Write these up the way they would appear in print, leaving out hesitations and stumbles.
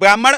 ब्राह्मण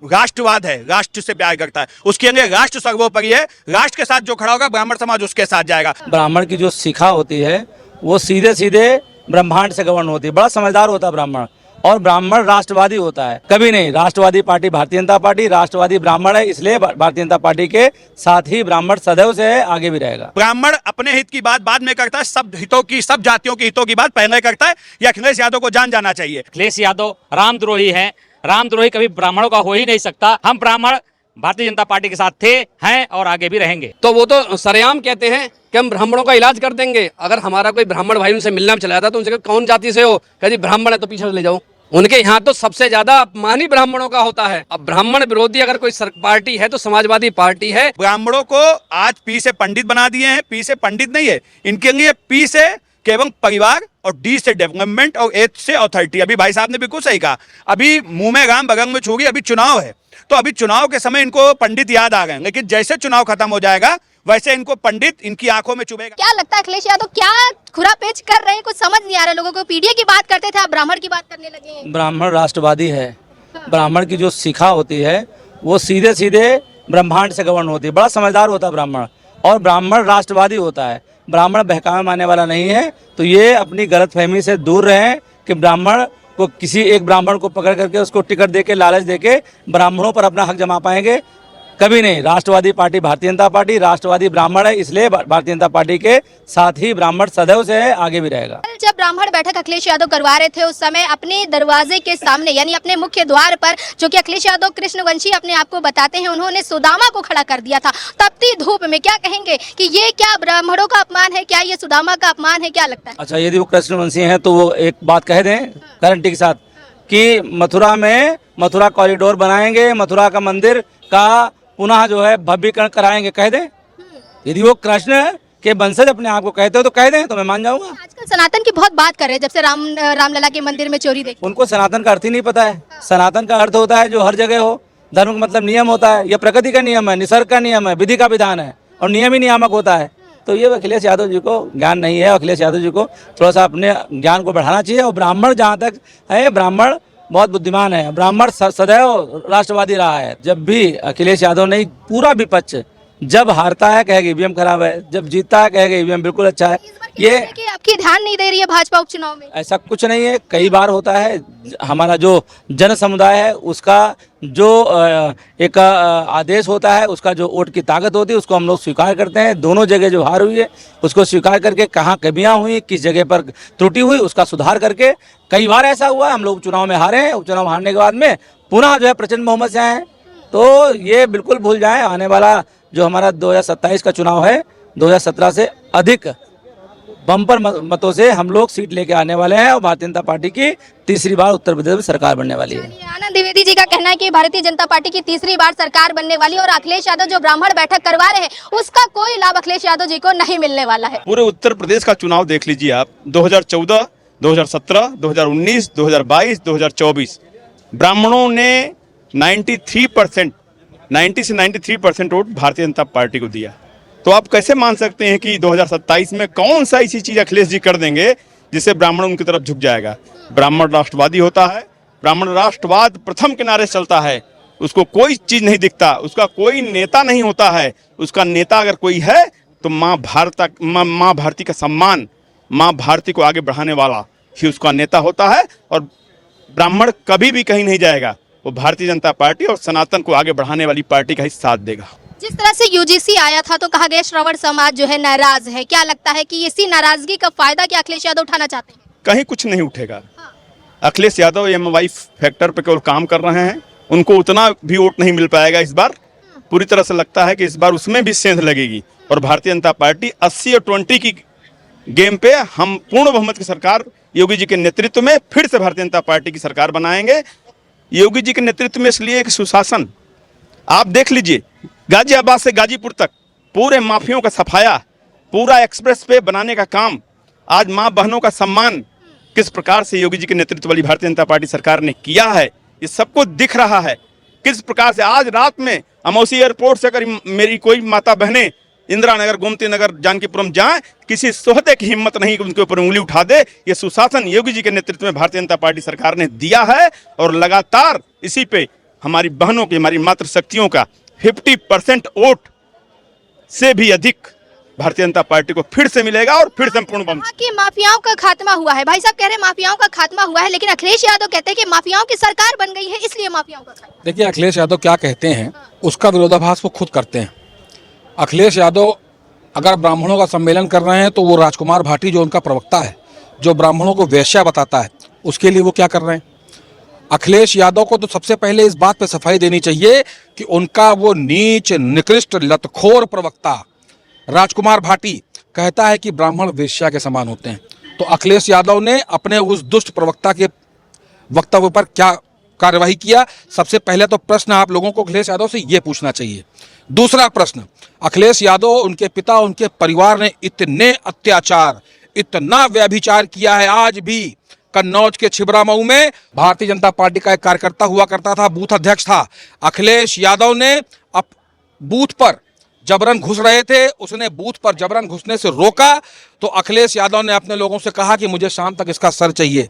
राष्ट्रवाद है, राष्ट्र से प्यार करता है, उसके अंदर राष्ट्र सर्वोपरि है। राष्ट्र के साथ जो खड़ा होगा ब्राह्मण समाज उसके साथ जाएगा। ब्राह्मण की जो शिखा होती है वो सीधे सीधे ब्रह्मांड से गवर्न होती है। बड़ा समझदार होता है ब्राह्मण, और ब्राह्मण राष्ट्रवादी होता है। कभी नहीं, राष्ट्रवादी पार्टी भारतीय जनता पार्टी, राष्ट्रवादी ब्राह्मण है, इसलिए भारतीय जनता पार्टी के साथ ही ब्राह्मण सदैव से है, आगे भी रहेगा। ब्राह्मण अपने हित की बात बाद में करता है, सब हितों की, सब जातियों के हितों की बात पहले करता है। ये अखिलेश यादव को जान जाना चाहिए। अखिलेश यादव रामद्रोही है, रामद्रोही कभी ब्राह्मणों का हो ही नहीं सकता। हम ब्राह्मण भारतीय जनता पार्टी के साथ थे, हैं और आगे भी रहेंगे। तो वो तो सरेआम कहते हैं कि हम ब्राह्मणों का इलाज कर देंगे। अगर हमारा कोई ब्राह्मण भाई उनसे मिलना चला जाता तो उनसे कौन जाति से हो, कहती ब्राह्मण है तो पीछे ले जाओ। उनके यहाँ तो सबसे ज्यादा अपमान ही ब्राह्मणों का होता है। अब ब्राह्मण विरोधी अगर कोई पार्टी है तो समाजवादी पार्टी है। ब्राह्मणों को आज पी से पंडित बना दिए हैं। पी से पंडित नहीं है, इनके लिए पी से केवल परिवार और डी से डेवलपमेंट और एच से अथॉरिटी। अभी भाई साहब ने बिल्कुल सही कहा, अभी मुंह में राम बगल में छुरी, अभी चुनाव है तो अभी चुनाव के समय इनको पंडित याद आ गए, लेकिन जैसे चुनाव खत्म हो जाएगा वैसे इनको पंडित इनकी आंखों में चुभेगा। क्या लगता है अखिलेश यादव क्या खुरा पेच कर रहे हैं, कुछ समझ नहीं आ रहा है लोगों को। पीडीए की बात करते थे, आप ब्राह्मण की बात करने लगे हैं। ब्राह्मण राष्ट्रवादी है। ब्राह्मण की जो शिखा होती है वो सीधे सीधे ब्रह्मांड से गवर्न होती है। बड़ा समझदार होता है ब्राह्मण, और ब्राह्मण राष्ट्रवादी होता है। ब्राह्मण बहकावे मारने वाला नहीं है। तो ये अपनी गलतफहमी से दूर रहें कि ब्राह्मण को किसी एक ब्राह्मण को पकड़ करके उसको टिकट देके, लालच देके ब्राह्मणों पर अपना हक जमा पाएंगे। कभी नहीं। राष्ट्रवादी पार्टी भारतीय जनता पार्टी, राष्ट्रवादी ब्राह्मण है, इसलिए भारतीय जनता पार्टी के साथ ही ब्राह्मण सदैव से है, आगे भी रहेगा। जब ब्राह्मण बैठक अखिलेश यादव करवा रहे थे उस समय अपने दरवाजे के सामने यानी अपने मुख्य द्वार पर, जो कि अखिलेश यादव कृष्णवंशी अपने आप को बताते हैं, उन्होंने सुदामा को खड़ा कर दिया था तपती धूप में। क्या कहेंगे कि ये क्या ब्राह्मणों का अपमान है, क्या ये सुदामा का अपमान है, क्या लगता है? अच्छा, यदि वो कृष्णवंशी हैं तो वो एक बात कह दें गारंटी के साथ कि मथुरा में मथुरा कॉरिडोर बनाएंगे, मथुरा का मंदिर का पुनः जो है भव्यीकरण कराएंगे, कह दें। यदि वो कृष्ण के वंशज अपने आप को कहते हो तो कह दें, तो मैं मान जाऊंगा। आजकल सनातन की बहुत बात कर रहे हैं, जब से रामलला के मंदिर में चोरी देखी। उनको सनातन का अर्थ ही नहीं पता है। सनातन का अर्थ होता है जो हर जगह हो। धर्म का मतलब नियम होता है। यह प्रकृति का नियम है, निसर्ग का नियम है, विधि का विधान है, और नियम ही नियामक होता है। तो ये अखिलेश यादव जी को ज्ञान नहीं है। अखिलेश यादव जी को थोड़ा सा अपने ज्ञान को बढ़ाना चाहिए। और ब्राह्मण जहाँ तक है, ब्राह्मण बहुत बुद्धिमान है। ब्राह्मण सदैव राष्ट्रवादी रहा है। जब भी अखिलेश यादव ने पूरा विपक्ष जब हारता है कहेगा ईवीएम खराब है, जब जीतता है कहेगा ईवीएम बिल्कुल अच्छा है। ये आपकी ध्यान नहीं दे रही है भाजपा उपचुनाव में? ऐसा कुछ नहीं है, कई बार होता है। हमारा जो जन समुदाय है उसका जो एक आदेश होता है, उसका जो वोट की ताकत होती है, उसको हम लोग स्वीकार करते हैं। दोनों जगह जो हार हुई है उसको स्वीकार करके, कहाँ कमियां हुई, किस जगह पर त्रुटि हुई, उसका सुधार करके। कई बार ऐसा हुआ है हम लोग चुनाव में हारे हैं, उपचुनाव हारने के बाद में पुनः जो है प्रचंड बहुमत से आए हैं। तो ये बिल्कुल भूल जाएं, आने वाला जो हमारा 2027 का चुनाव है, 2017 से अधिक बम्पर मतों से हम लोग सीट लेके आने वाले हैं, और भारतीय जनता पार्टी की तीसरी बार उत्तर प्रदेश में सरकार बनने वाली है। आनंद द्विवेदी जी का कहना है कि भारतीय जनता पार्टी की तीसरी बार सरकार बनने वाली है, और अखिलेश यादव जो ब्राह्मण बैठक करवा रहे हैं उसका कोई लाभ अखिलेश यादव जी को नहीं मिलने वाला है। पूरे उत्तर प्रदेश का चुनाव देख लीजिए आप, 2014, 2017, 2019, 2022, 2024 ब्राह्मणों ने 90 से 93% वोट भारतीय जनता पार्टी को दिया। तो आप कैसे मान सकते हैं कि 2027 में कौन सा ऐसी चीज अखिलेश जी कर देंगे जिससे ब्राह्मण उनकी तरफ झुक जाएगा? ब्राह्मण राष्ट्रवादी होता है, ब्राह्मण राष्ट्रवाद प्रथम किनारे चलता है, उसको कोई चीज नहीं दिखता, उसका कोई नेता नहीं होता है। उसका नेता अगर कोई है तो माँ भारती का सम्मान, माँ भारती को आगे बढ़ाने वाला ही उसका नेता होता है। और ब्राह्मण कभी भी कहीं नहीं जाएगा, वो भारतीय जनता पार्टी और सनातन को आगे बढ़ाने वाली पार्टी का ही साथ देगा। जिस तरह से यूजीसी आया था तो कहा गया श्रवण समाज जो है नाराज है, क्या लगता है कि इसी नाराजगी का फायदा क्या अखिलेश यादव उठाना चाहते हैं? कहीं कुछ नहीं उठेगा। अखिलेश यादव एमवाई फैक्टर पे केवल काम कर रहे हैं, उनको उतना भी वोट नहीं मिल पाएगा इस बार। पूरी तरह से लगता है कि इस बार उसमें भी सेंध लगेगी, और भारतीय जनता पार्टी 80 और 20 की गेम पे हम पूर्ण बहुमत की सरकार योगी जी के नेतृत्व में फिर से भारतीय जनता पार्टी की सरकार बनाएंगे। योगी जी के नेतृत्व में इसलिए एक सुशासन, आप देख लीजिए, गाजियाबाद से गाजीपुर तक पूरे माफियों का सफाया, पूरा एक्सप्रेस वे बनाने का काम, आज माँ बहनों का सम्मान किस प्रकार से योगी जी के नेतृत्व वाली भारतीय जनता पार्टी सरकार ने किया है, ये सबको दिख रहा है। किस प्रकार से आज रात में अमौसी एयरपोर्ट से अगर मेरी कोई माता बहनें इंदिरा नगर, गोमती नगर, जानकीपुरम जाएं, किसी सोहते की हिम्मत नहीं कि उनके ऊपर उंगली उठा दे। ये सुशासन योगी जी के नेतृत्व में भारतीय जनता पार्टी सरकार ने दिया है और लगातार इसी पे हमारी बहनों की, हमारी मातृशक्तियों का 50% वोट से भी अधिक भारतीय जनता पार्टी को फिर से मिलेगा और फिर संपूर्ण बहुमत। कि माफियाओं का खात्मा हुआ है, भाई साहब कह रहे हैं माफियाओं का खात्मा हुआ है, लेकिन अखिलेश यादव कहते हैं कि माफियाओं की सरकार बन गई है इसलिए माफियाओं का खात्मा। देखिए अखिलेश यादव क्या कहते हैं उसका विरोधाभास वो खुद करते हैं। अखिलेश यादव अगर ब्राह्मणों का सम्मेलन कर रहे हैं तो वो राजकुमार भाटी जो उनका प्रवक्ता है, जो ब्राह्मणों को वेश्या बताता है, उसके लिए वो क्या कर रहे हैं। अखिलेश यादव को तो सबसे पहले इस बात पे सफाई देनी चाहिए कि उनका वो नीच निकृष्ट लतखोर प्रवक्ता राजकुमार भाटी कहता है कि ब्राह्मण वेश्या के समान होते हैं। तो अखिलेश यादव ने अपने उस दुष्ट प्रवक्ता के वक्तव्य पर क्या कार्यवाही किया, सबसे पहले तो प्रश्न आप लोगों को अखिलेश यादव से ये पूछना चाहिए। दूसरा प्रश्न, अखिलेश यादव, उनके पिता, उनके परिवार ने इतने अत्याचार, इतना व्यभिचार किया है। आज भी कन्नौज के छिबरामऊ में भारतीय जनता पार्टी का एक कार्यकर्ता हुआ करता था, बूथ अध्यक्ष था। अखिलेश यादव ने अब बूथ पर जबरन घुस रहे थे, उसने बूथ पर जबरन घुसने से रोका तो अखिलेश यादव ने अपने लोगों से कहा कि मुझे शाम तक इसका सर चाहिए।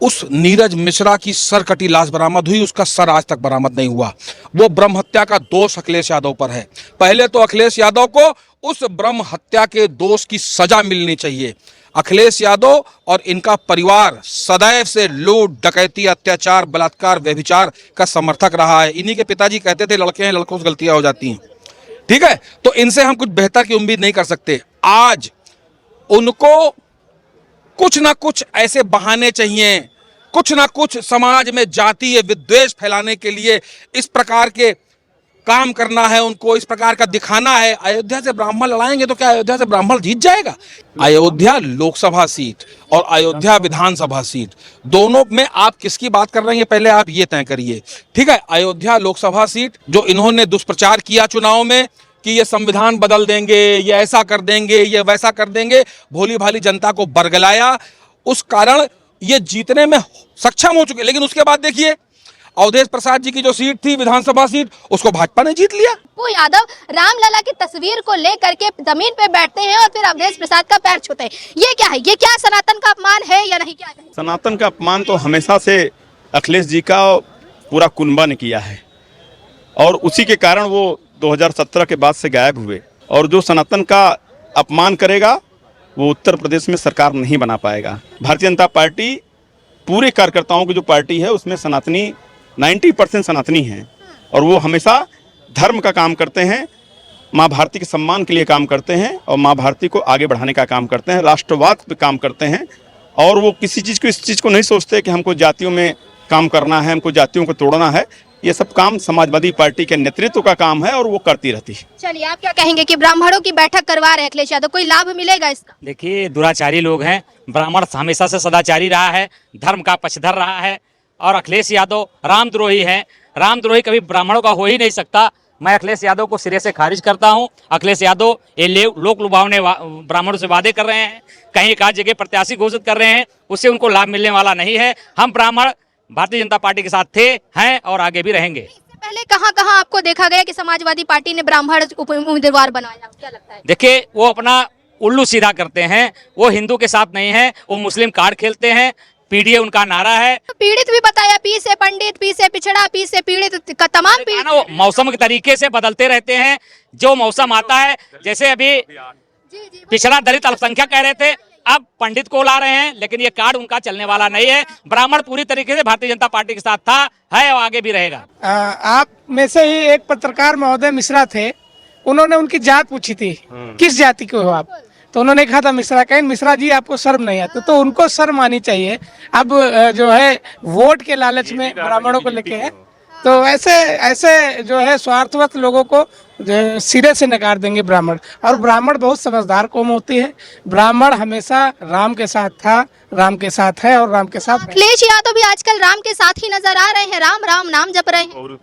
उस नीरज मिश्रा की सर कटी लाश बरामद हुई, उसका सर आज तक बरामद नहीं हुआ। वो ब्रह्म हत्या का दोष अखिलेश यादव पर है। पहले तो अखिलेश यादव को उस ब्रह्म हत्या के दोष की सजा मिलनी चाहिए। अखिलेश यादव और इनका परिवार सदैव से लूट, डकैती, अत्याचार, बलात्कार, व्यभिचार का समर्थक रहा है। इन्हीं के पिताजी कहते थे लड़के हैं, लड़कों से गलतियां हो जाती हैं। ठीक है, तो इनसे हम कुछ बेहतर की उम्मीद नहीं कर सकते। आज उनको कुछ ना कुछ ऐसे बहाने चाहिए, कुछ ना कुछ समाज में जातीय विद्वेष फैलाने के लिए इस प्रकार के काम करना है, उनको इस प्रकार का दिखाना है। अयोध्या से ब्राह्मण लड़ाएंगे तो क्या अयोध्या से ब्राह्मण जीत जाएगा? अयोध्या लोकसभा सीट और अयोध्या विधानसभा सीट, दोनों में आप किसकी बात कर रहे हैं पहले आप ये तय करिए। ठीक है, अयोध्या लोकसभा सीट जो इन्होंने दुष्प्रचार किया चुनाव में कि ये संविधान बदल देंगे, ये ऐसा कर देंगे, ये वैसा कर देंगे, भोली भाली जनता को बरगलाया, उस कारण ये जीतने में सक्षम हो चुके। लेकिन उसके बाद देखिए अवधेश प्रसाद जी की जो सीट थी विधानसभा सीट, उसको भाजपा ने जीत लिया। वो यादव रामलला की तस्वीर को लेकर के जमीन पे बैठते हैं और फिर अवधेश प्रसाद का पैर छूते हैं। ये क्या है? ये क्या सनातन का अपमान है या नहीं? क्या है? सनातन का अपमान तो हमेशा से अखिलेश जी का पूरा कुनबा ने किया है और उसी के कारण वो 2017 के बाद से गायब हुए। और जो सनातन का अपमान करेगा वो उत्तर प्रदेश में सरकार नहीं बना पाएगा। भारतीय जनता पार्टी पूरे कार्यकर्ताओं की जो पार्टी है उसमें सनातनी 90% सनातनी हैं और वो हमेशा धर्म का काम करते हैं, माँ भारती के सम्मान के लिए काम करते हैं और माँ भारती को आगे बढ़ाने का काम करते हैं, राष्ट्रवाद पे काम करते हैं। और वो किसी चीज़ को, इस चीज़ को नहीं सोचते कि हमको जातियों में काम करना है, हमको जातियों को तोड़ना है। ये सब काम समाजवादी पार्टी के नेतृत्व का काम है और वो करती रहती है। चलिए, आप क्या कहेंगे कि ब्राह्मणों की बैठक करवा रहे हैं अखिलेश यादव, कोई लाभ मिलेगा इसका? देखिए, दुराचारी लोग हैं। ब्राह्मण हमेशा से सदाचारी रहा है, धर्म का पक्षधर रहा है और अखिलेश यादव रामद्रोही हैं। रामद्रोही कभी ब्राह्मणों का हो ही नहीं सकता। मैं अखिलेश यादव को सिरे से खारिज करता हूं। अखिलेश यादव ये लोक लुभावने ब्राह्मणों से वादे कर रहे हैं, कहीं एक आध जगह प्रत्याशी घोषित कर रहे हैं, उससे उनको लाभ मिलने वाला नहीं है। हम ब्राह्मण भारतीय जनता पार्टी के साथ थे, हैं और आगे भी रहेंगे। इससे पहले कहां-कहां आपको देखा गया कि समाजवादी पार्टी ने ब्राह्मण उम्मीदवार बनाया? क्या लगता है? देखिए, वो अपना उल्लू सीधा करते हैं, वो हिंदू के साथ नहीं है, वो मुस्लिम कार्ड खेलते हैं। पीडीए उनका नारा है। पीड़ित भी बताया, पी से पंडित, पी से पिछड़ा, पी से पीड़ित का तमाम पीड़ित। वो मौसम के तरीके से बदलते रहते हैं, जो मौसम आता है। जैसे अभी पिछड़ा दलित अल्पसंख्यक कह रहे थे, अब पंडित को ला रहे हैं, लेकिन ये कार्ड उनका चलने वाला नहीं है। ब्राह्मण पूरी तरीके से भारतीय जनता पार्टी के साथ था, है और आगे भी रहेगा। आप में से ही एक पत्रकार महोदय मिश्रा थे, उन्होंने उनकी जात पूछी थी, किस जाति के हो आप? तो उन्होंने कहा था मिश्रा। कहें मिश्रा जी आपको शर्म नहीं आती? तो उनको शर्म आनी चाहिए। अब जो है वोट के लालच में ब्राह्मणों को लेके है, तो ऐसे जो है स्वार्थवत लोगों को सिरे से नकार देंगे ब्राह्मण। और ब्राह्मण बहुत समझदार कौम होती है। ब्राह्मण हमेशा राम के साथ था, राम के साथ है और राम के साथ। अखिलेश यादव भी आजकल राम के साथ ही नजर आ रहे हैं, राम राम नाम जप रहे हैं। और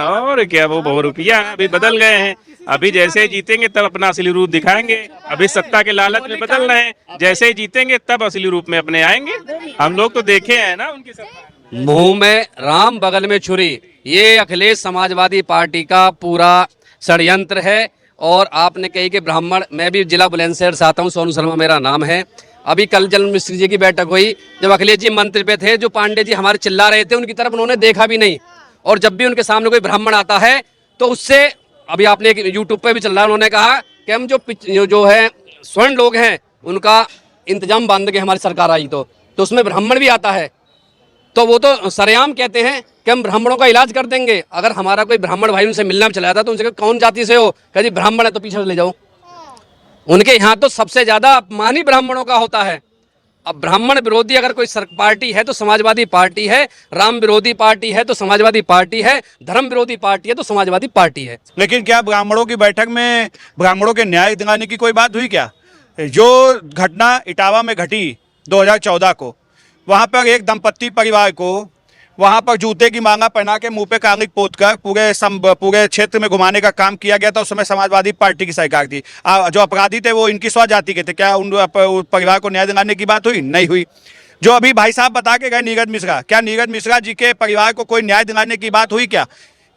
और क्या, वो बहुरूपिया अभी बदल गए हैं। अभी जैसे जीतेंगे तब अपना असली रूप दिखाएंगे। अभी सत्ता के लालच में बदल रहे हैं, जैसे ही जीतेंगे तब असली रूप में अपने आएंगे। हम लोग तो देखे हैं ना उनकी सत्ता। मुंह में राम बगल में छुरी, ये अखिलेश समाजवादी पार्टी का पूरा षड्यंत्र है। और आपने कही कि ब्राह्मण, मैं भी जिला बुलंदशहर से आता हूँ, सोनू शर्मा मेरा नाम है। अभी कल जन्म मिश्र जी की बैठक हुई, जब अखिलेश जी मंत्री पे थे, जो पांडे जी हमारे चिल्ला रहे थे उनकी तरफ उन्होंने देखा भी नहीं। और जब भी उनके सामने कोई ब्राह्मण आता है तो उससे, अभी आपने एक यूट्यूब पे भी चल रहा है, उन्होंने कहा कि हम जो है स्वर्ण लोग हैं उनका इंतजाम बांध के हमारी सरकार आई तो उसमें ब्राह्मण भी आता है। तो वो तो सरेआम कहते हैं कि हम ब्राह्मणों का इलाज कर देंगे। अगर हमारा कोई ब्राह्मण भाई उनसे मिलना चला जाता तो उनसे कौन जाति से हो, कभी ब्राह्मण है तो पीछे ले जाओ। उनके यहाँ तो सबसे ज्यादा अपमान ही ब्राह्मणों का होता है। अब ब्राह्मण विरोधी अगर कोई पार्टी है तो समाजवादी पार्टी है, राम विरोधी पार्टी है तो समाजवादी पार्टी है, धर्म विरोधी पार्टी है तो समाजवादी पार्टी है। लेकिन क्या ब्राह्मणों की बैठक में ब्राह्मणों के न्याय दिलाने की कोई बात हुई क्या? जो घटना इटावा में घटी 2014 को, वहां पर एक दंपत्ति परिवार को वहां पर जूते की मांगा पहना के मुंह पे कांगलिक पोत कर पूरे क्षेत्र में घुमाने का काम किया गया था। उस समय समाजवादी पार्टी की सरकार थी। जो अपराधी थे वो इनकी स्वजाति के थे। क्या उन परिवार को न्याय दिलाने की बात हुई? नहीं हुई। जो अभी भाई साहब बता के गए नीरज मिश्रा, क्या नीरज मिश्रा जी के परिवार को कोई न्याय दिलाने की बात हुई क्या?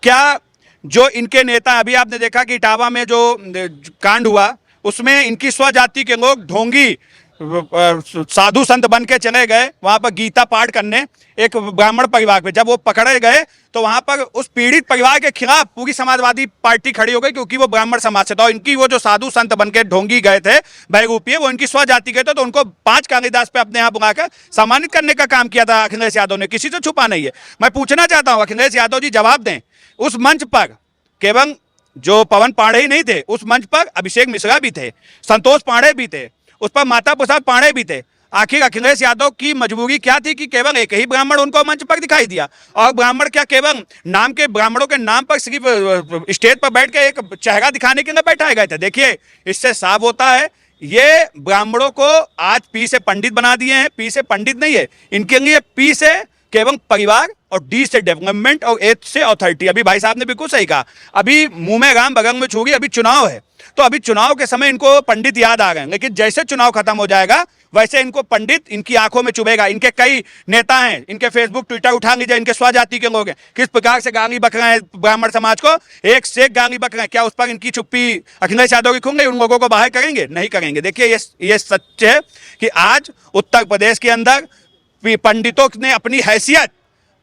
क्या जो इनके नेता, अभी आपने देखा कि इटावा में जो कांड हुआ उसमें इनकी स्वजाति के लोग ढोंगी साधु संत बन के चले गए वहां पर गीता पाठ करने एक ब्राह्मण परिवार पे। जब वो पकड़े गए तो वहां पर उस पीड़ित परिवार के खिलाफ पूरी समाजवादी पार्टी खड़ी हो गई, क्योंकि वो ब्राह्मण समाज से था। और इनकी वो जो साधु संत बन के ढोंगी गए थे बहरूपीय, वो इनकी स्वजाति गए थे, तो उनको 5 कालिदास पे अपने यहाँ बुलाकर सम्मानित करने का काम किया था अखिलेश यादव ने। किसी से छुपा नहीं है। मैं पूछना चाहता हूँ अखिलेश यादव जी जवाब दें। उस मंच पर केवल जो पवन पांडे ही नहीं थे, उस मंच पर अभिषेक मिश्रा भी थे, संतोष पांडे भी थे, उस पर माता प्रसाद पांडे भी थे। आखिर अखिलेश यादव की मजबूरी क्या थी कि केवल एक ही ब्राह्मण उनको मंच पर दिखाई दिया? और ब्राह्मण क्या केवल नाम के ब्राह्मणों के नाम पर सिर्फ स्टेज पर बैठ के एक चेहरा दिखाने के लिए बैठाए गए थे? देखिए, इससे साफ होता है ये ब्राह्मणों को आज पी से पंडित बना दिए हैं। पी से पंडित नहीं है, इनके लिए पी से केवल परिवार और डी से डेवलपमेंट और एच से अथॉरिटी। अभी भाई साहब ने बिल्कुल सही कहा, अभी मुंह में राम बगल में छुरी। अभी चुनाव है तो अभी चुनाव के समय इनको पंडित याद आ गए, लेकिन जैसे चुनाव खत्म हो जाएगा वैसे इनको पंडित इनकी आंखों में चुभेगा। इनके कई नेता हैं, इनके फेसबुक ट्विटर उठा लीजिए, इनके स्वजाति के लोग हैं, किस प्रकार से गाली बक रहे हैं ब्राह्मण समाज को, एक से एक गाली बक रहे हैं। क्या उस पर इनकी चुप्पी अखिलेश यादव की खुल गई? उन लोगों को बाहर करेंगे? नहीं करेंगे। देखिए, ये सच है कि आज उत्तर प्रदेश के अंदर पंडितों ने अपनी हैसियत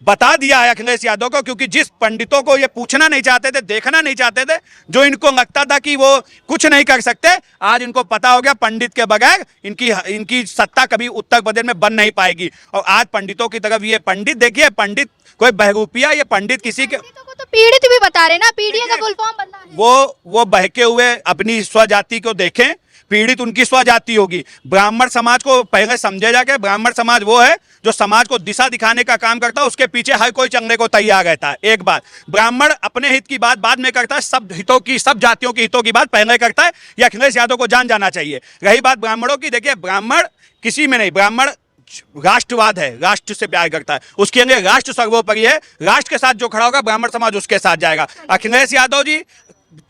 बता दिया है अखिलेश यादव को, क्योंकि जिस पंडितों को ये पूछना नहीं चाहते थे, देखना नहीं चाहते थे, जो इनको लगता था कि वो कुछ नहीं कर सकते, आज इनको पता हो गया पंडित के बगैर इनकी सत्ता कभी उत्तर प्रदेश में बन नहीं पाएगी। और आज पंडितों की तरफ ये पंडित, देखिए पंडित कोई बहरूपिया, ये पंडित किसी के को तो पीड़ित भी बता रहे ना, पीड़ित का फुल फॉर्म बदला है। वो बहके हुए अपनी स्वजाति को देखें, पीड़ित उनकी स्वजाति होगी। ब्राह्मण समाज को पहले समझे जाके, ब्राह्मण समाज वो है जो समाज को दिशा दिखाने का काम करता है, उसके पीछे हर कोई चलने को तैयार रहता है। एक बात, ब्राह्मण अपने हित की बात बाद में करता है, सब हितों की, सब जातियों की हितों की बात पहले करता है। यह अखिलेश यादव को जान जाना चाहिए। रही बात ब्राह्मणों की, देखिए ब्राह्मण किसी में नहीं, ब्राह्मण राष्ट्रवाद है, राष्ट्र से प्यार करता है, उसके लिए राष्ट्र सर्वोपरि है। राष्ट्र के साथ जो खड़ा होगा ब्राह्मण समाज उसके साथ जाएगा। अखिलेश यादव जी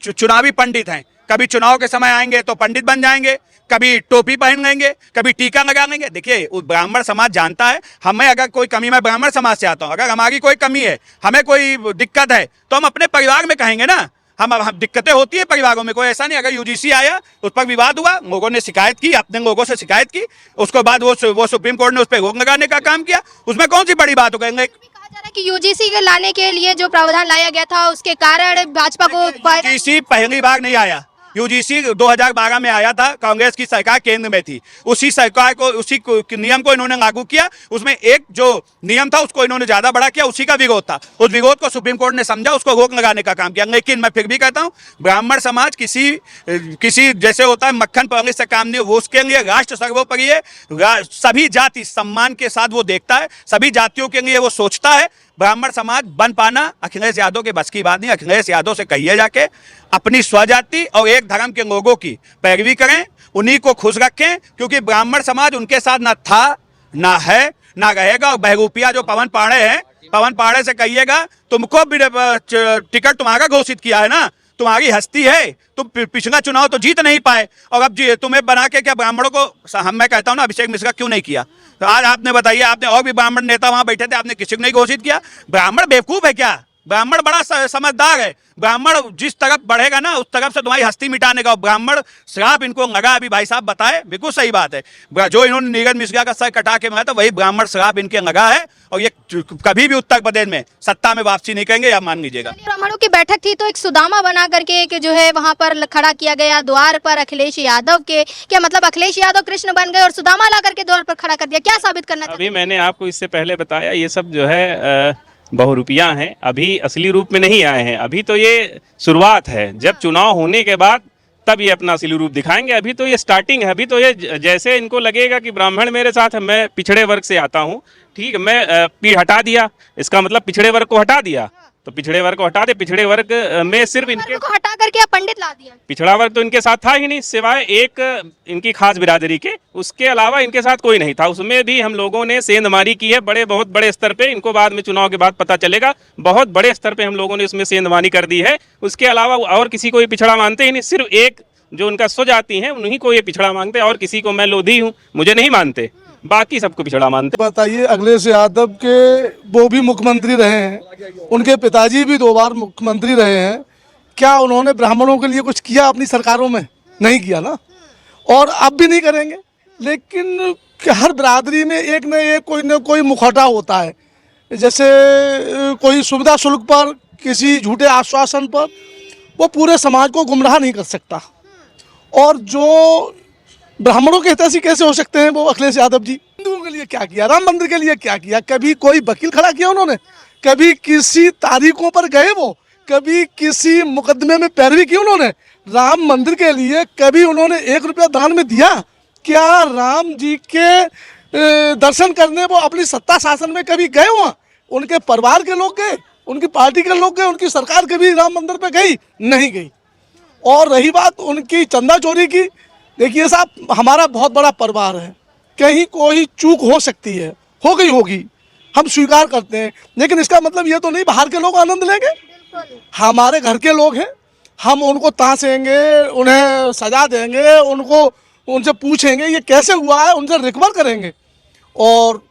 चुनावी पंडित हैं, कभी चुनाव के समय आएंगे तो पंडित बन जाएंगे, कभी टोपी पहन लेंगे, कभी टीका लगा लेंगे। देखिए, ब्राह्मण समाज जानता है हमें अगर कोई कमी, मैं ब्राह्मण समाज से आता हूं, अगर हमारी कोई कमी है, हमें कोई दिक्कत है तो हम अपने परिवार में कहेंगे ना। हम दिक्कतें होती है परिवारों में, कोई ऐसा नहीं। अगर यूजीसी आया, उस पर विवाद हुआ, लोगों ने शिकायत की, अपने लोगों से शिकायत की, उसके बाद वो सुप्रीम कोर्ट ने उस पर रोक लगाने का काम किया, उसमें कौन सी बड़ी बात हो गई? कहा जा रहा है कि यूजीसी के लाने के लिए जो प्रावधान लाया गया था उसके कारण भाजपा को यूजीसी पहली बार नहीं आया। यूजीसी 2012 में आया था, कांग्रेस की सरकार केंद्र में थी, उसी सरकार को, उसी नियम को इन्होंने लागू किया। उसमें एक जो नियम था उसको इन्होंने ज्यादा बड़ा किया, उसी का विरोध था। उस विरोध को सुप्रीम कोर्ट ने समझा, उसको रोक लगाने का काम किया। लेकिन मैं फिर भी कहता हूं, ब्राह्मण समाज किसी जैसे होता है मक्खन पॉलिश से काम नहीं, वो उसके लिए राष्ट्र सर्वोपरि है। सभी जाति सम्मान के साथ वो देखता है, सभी जातियों के लिए वो सोचता है। ब्राह्मण समाज बन पाना अखिलेश यादव के बस की बात नहीं। अखिलेश यादव से कहिए जाके अपनी स्वजाति और एक धर्म के लोगों की पैरवी करें, उन्हीं को खुश रखें, क्योंकि ब्राह्मण समाज उनके साथ ना था, ना है, ना रहेगा। और बहरूपिया जो पवन पांडे हैं, पवन पांडे से कहिएगा तुमको भी टिकट तुम्हारा घोषित किया है ना, तुम्हारी हस्ती है, तुम पिछला चुनाव तो जीत नहीं पाए, और अब तुम्हें बना के क्या ब्राह्मणों को, मैं कहता हूं ना, अभिषेक मिश्रा क्यों नहीं किया? तो आज आपने बताइए, आपने और भी ब्राह्मण नेता वहां बैठे थे, आपने किसी को नहीं घोषित किया? ब्राह्मण बेवकूफ है क्या? ब्राह्मण बड़ा समझदार है। ब्राह्मण जिस तरफ बढ़ेगा ना उस तरफ से तुम्हारी हस्ती मिटाने का। ब्राह्मण श्राप इनको लगा, अभी भाई साहब बताए, बिल्कुल सही बात है। जो इन्होंने नीरज मिश्रा का सर कटा के मारा था वही ब्राह्मण श्राप इनके लगा है, और ये कभी भी उत्तर प्रदेश में सत्ता में वापसी नहीं करेंगे, या मान लीजिएगा। ब्राह्मणों की बैठक थी तो एक सुदामा बना करके एक जो है वहां पर खड़ा किया गया द्वार पर अखिलेश यादव के। क्या मतलब अखिलेश यादव कृष्ण बन गए और सुदामा ला करके द्वार पर खड़ा कर दिया, क्या साबित करना चाहते अभी मैंने आपको इससे पहले बताया ये सब जो है बहुरूपियां हैं, अभी असली रूप में नहीं आए हैं। अभी तो ये शुरुआत है, जब चुनाव होने के बाद तब ये अपना असली रूप दिखाएंगे। अभी तो ये स्टार्टिंग है। अभी तो ये जैसे इनको लगेगा कि ब्राह्मण मेरे साथ है, मैं पिछड़े वर्ग से आता हूँ, ठीक है, मैं पीढ़ हटा दिया, इसका मतलब पिछड़े वर्ग को हटा दिया, तो पिछड़े वर्ग को हटा दे। पिछड़े वर्ग में सिर्फ इनके को हटा करके आप पंडित ला दिया। पिछड़ा वर्ग तो इनके साथ था ही नहीं, सिवाय एक इनकी खास बिरादरी के, उसके अलावा इनके साथ कोई नहीं था। उसमें भी हम लोगों ने सेंधमारी की है बहुत बड़े स्तर पे। इनको बाद में चुनाव के बाद पता चलेगा, बहुत बड़े स्तर पे हम लोगों ने उसमें सेंधमारी कर दी है। उसके अलावा और किसी को ये पिछड़ा मानते ही नहीं, सिर्फ एक जो उनका स्वजाति है उन्हीं को ये पिछड़ा मानते हैं, और किसी को मैं लोधी हूँ मुझे नहीं मानते, बाकी सबको पिछड़ा मानते। बताइए, अखिलेश यादव के वो भी मुख्यमंत्री रहे हैं, उनके पिताजी भी 2 बार मुख्यमंत्री रहे हैं, क्या उन्होंने ब्राह्मणों के लिए कुछ किया अपनी सरकारों में? नहीं किया ना, और अब भी नहीं करेंगे। लेकिन हर बिरादरी में एक न कोई मुखौटा होता है, जैसे कोई सुविधा शुल्क पर, किसी झूठे आश्वासन पर वो पूरे समाज को गुमराह नहीं कर सकता। और जो ब्राह्मणों के हितैषी कैसे हो सकते हैं वो अखिलेश यादव जी? हिंदुओं के लिए क्या किया, राम मंदिर के लिए क्या किया? कभी कोई वकील खड़ा किया उन्होंने? कभी किसी तारीखों पर गए वो? कभी किसी मुकदमे में पैरवी की उन्होंने? राम मंदिर के लिए कभी उन्होंने 1 रुपया दान में दिया? क्या राम जी के दर्शन करने वो अपनी सत्ता शासन में कभी गए? वहाँ उनके परिवार के लोग गए, उनकी पार्टी के लोग गए, उनकी सरकार कभी राम मंदिर पे गई? नहीं गई। और रही बात उनकी चंदा चोरी की, देखिए साहब, हमारा बहुत बड़ा परिवार है, कहीं कोई चूक हो सकती है, हो गई होगी, हम स्वीकार करते हैं, लेकिन इसका मतलब ये तो नहीं बाहर के लोग आनंद लेंगे। हमारे घर के लोग हैं, हम उनको तासेंगे, उन्हें सजा देंगे, उनसे पूछेंगे ये कैसे हुआ है, उनसे रिकवर करेंगे। और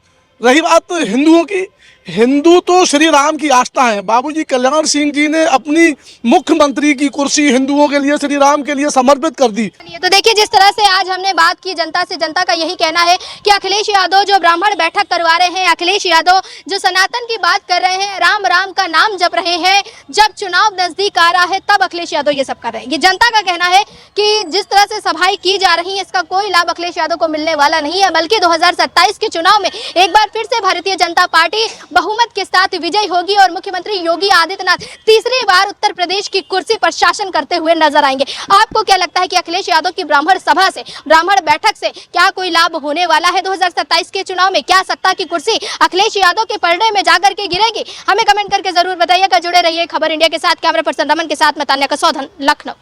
रही बात हिंदुओं की, हिंदू तो श्री राम की आस्था है। बाबूजी कल्याण सिंह जी ने अपनी मुख्यमंत्री की कुर्सी हिंदुओं के लिए, श्री राम के लिए समर्पित कर दी। तो देखिए जिस तरह से आज हमने बात की जनता से, जनता का यही कहना है कि अखिलेश यादव जो ब्राह्मण बैठक करवा रहे हैं, अखिलेश यादव जो सनातन की बात कर रहे हैं, राम राम का नाम जप रहे हैं, जब चुनाव नजदीक आ रहा है तब अखिलेश यादव ये सब कर रहे हैं। ये जनता का कहना है कि जिस तरह से सभाएं की जा रही है इसका कोई लाभ अखिलेश यादव को मिलने वाला नहीं है, बल्कि 2027 के चुनाव में एक बार फिर से भारतीय जनता पार्टी बहुमत के साथ विजयी होगी और मुख्यमंत्री योगी आदित्यनाथ तीसरी बार उत्तर प्रदेश की कुर्सी पर शासन करते हुए नजर आएंगे। आपको क्या लगता है कि अखिलेश यादव की ब्राह्मण सभा से, ब्राह्मण बैठक से क्या कोई लाभ होने वाला है 2027 के चुनाव में? क्या सत्ता की कुर्सी अखिलेश यादव के पलड़े में जाकर के गिरेगी? हमें कमेंट करके जरूर बताइएगा। जुड़े रहिए खबर इंडिया के साथ। कैमरा पर्सन रमन के साथ मैं तान्या कसौधन, लखनऊ।